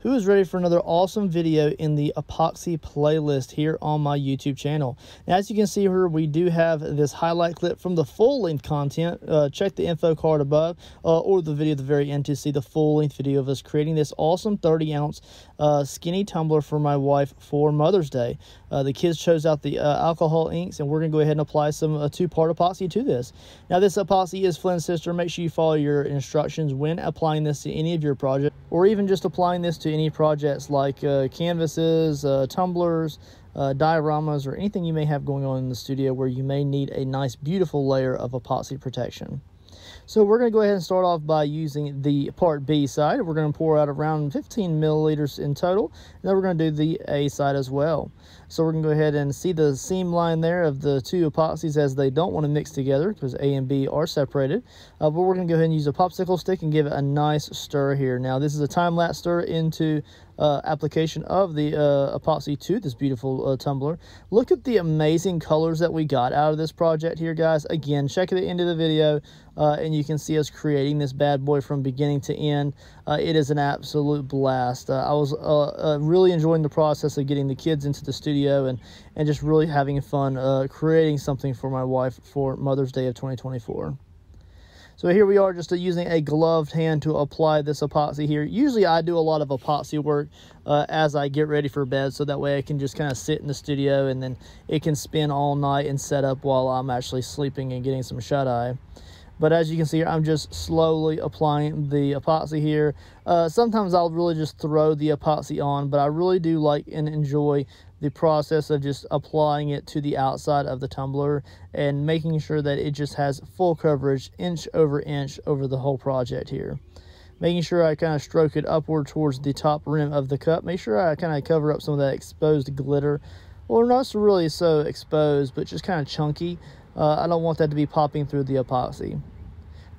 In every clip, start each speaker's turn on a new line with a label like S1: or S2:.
S1: Who is ready for another awesome video in the epoxy playlist here on my YouTube channel? And as you can see here, we do have this highlight clip from the full-length content. Check the info card above or the video at the very end to see the full-length video of us creating this awesome 30-ounce skinny tumbler for my wife for Mother's Day. The kids chose out the alcohol inks, and we're going to go ahead and apply some two-part epoxy to this. Now, this epoxy is Flynn Sister. Make sure you follow your instructions when applying this to any of your projects, or even just applying this to any projects like canvases, tumblers, dioramas, or anything you may have going on in the studio where you may need a nice, beautiful layer of epoxy protection. So we're going to go ahead and start off by using the part B side. We're going to pour out around 15 milliliters in total, and then we're going to do the A side as well. So we're going to go ahead and see the seam line there of the two epoxies, as they don't want to mix together because A and B are separated. But we're going to go ahead and use a popsicle stick and give it a nice stir here. Now, this is a time-lapse stir into application of the epoxy to this beautiful tumbler. Look at the amazing colors that we got out of this project here, guys. Again, check the end of the video and you can see us creating this bad boy from beginning to end. It is an absolute blast. I was really enjoying the process of getting the kids into the studio and just really having fun creating something for my wife for Mother's Day of 2024. So here we are, just using a gloved hand to apply this epoxy here. Usually I do a lot of epoxy work as I get ready for bed, so that way I can just kind of sit in the studio and then it can spin all night and set up while I'm actually sleeping and getting some shut-eye. But as you can see here, I'm just slowly applying the epoxy here. Sometimes I'll really just throw the epoxy on, but I really do like and enjoy the process of just applying it to the outside of the tumbler and making sure that it just has full coverage, inch over the whole project here. Making sure I kind of stroke it upward towards the top rim of the cup. Make sure I kind of cover up some of that exposed glitter. Well, not really so exposed, but just kind of chunky. I don't want that to be popping through the epoxy.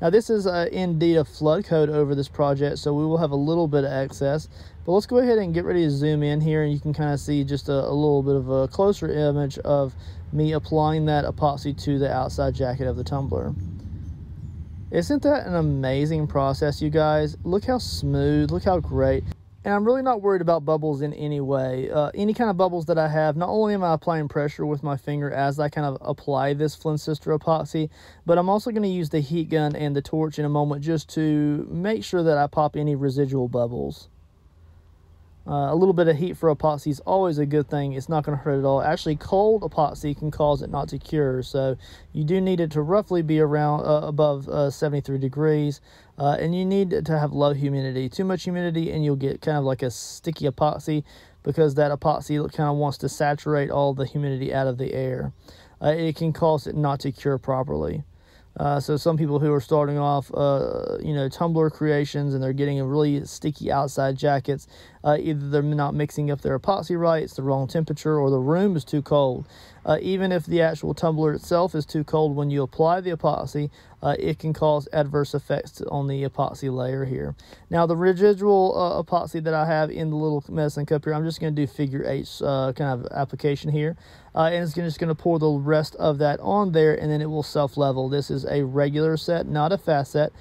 S1: Now, this is indeed a flood coat over this project, so we will have a little bit of excess. But let's go ahead and get ready to zoom in here, and you can kind of see just a little bit of a closer image of me applying that epoxy to the outside jacket of the tumbler. Isn't that an amazing process, you guys? Look how smooth, look how great. And I'm really not worried about bubbles in any way. Any kind of bubbles that I have, not only am I applying pressure with my finger as I kind of apply this Flynn Sister epoxy, but I'm also going to use the heat gun and the torch in a moment just to make sure that I pop any residual bubbles. A little bit of heat for epoxy is always a good thing. It's not going to hurt at all. Actually, cold epoxy can cause it not to cure, so you do need it to roughly be around above 73 degrees, and you need to have low humidity. Too much humidity and you'll get kind of like a sticky epoxy, because that epoxy kind of wants to saturate all the humidity out of the air. It can cause it not to cure properly. So some people who are starting off, tumbler creations, and they're getting a really sticky outside jackets, either they're not mixing up their epoxy right, it's the wrong temperature, or the room is too cold. Even if the actual tumbler itself is too cold, when you apply the epoxy, it can cause adverse effects on the epoxy layer here. Now, the residual epoxy that I have in the little medicine cup here, I'm just going to do figure 8 kind of application here. And it's just going to pour the rest of that on there, and then it will self-level. This is a regular set, not a fast set.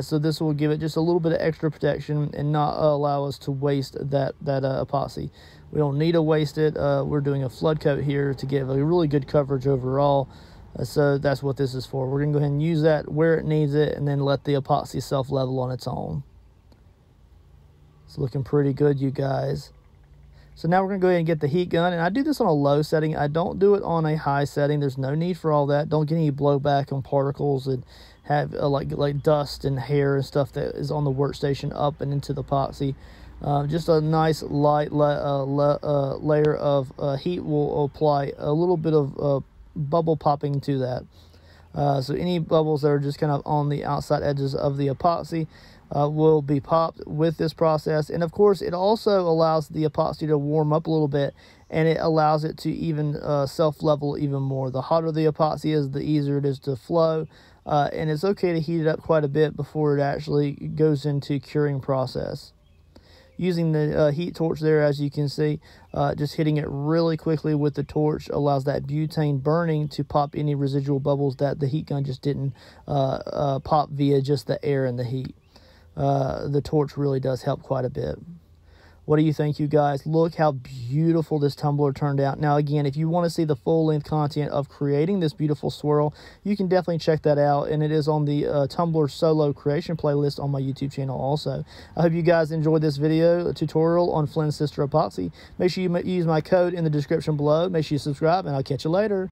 S1: So this will give it just a little bit of extra protection and not allow us to waste that epoxy. We don't need to waste it. We're doing a flood coat here to give a really good coverage overall. So that's what this is for. We're going to go ahead and use that where it needs it, and then let the epoxy self-level on its own. It's looking pretty good, you guys. So now we're going to go ahead and get the heat gun, and I do this on a low setting. I don't do it on a high setting. There's no need for all that. Don't get any blowback on particles and have like dust and hair and stuff that is on the workstation up and into the epoxy. Just a nice light layer of heat will apply a little bit of bubble popping to that. So any bubbles that are just kind of on the outside edges of the epoxy will be popped with this process. And of course, it also allows the epoxy to warm up a little bit, and it allows it to even self-level even more. The hotter the epoxy is, the easier it is to flow, and it's okay to heat it up quite a bit before it actually goes into curing process. Using the heat torch there, as you can see, just hitting it really quickly with the torch allows that butane burning to pop any residual bubbles that the heat gun just didn't pop via just the air and the heat. The torch really does help quite a bit. What do you think, you guys? Look how beautiful this tumbler turned out. Now, again, if you want to see the full-length content of creating this beautiful swirl, you can definitely check that out, and it is on the Tumbler solo creation playlist on my YouTube channel also. I hope you guys enjoyed this video tutorial on Flynn's Sister Epoxy. Make sure you use my code in the description below. Make sure you subscribe, and I'll catch you later.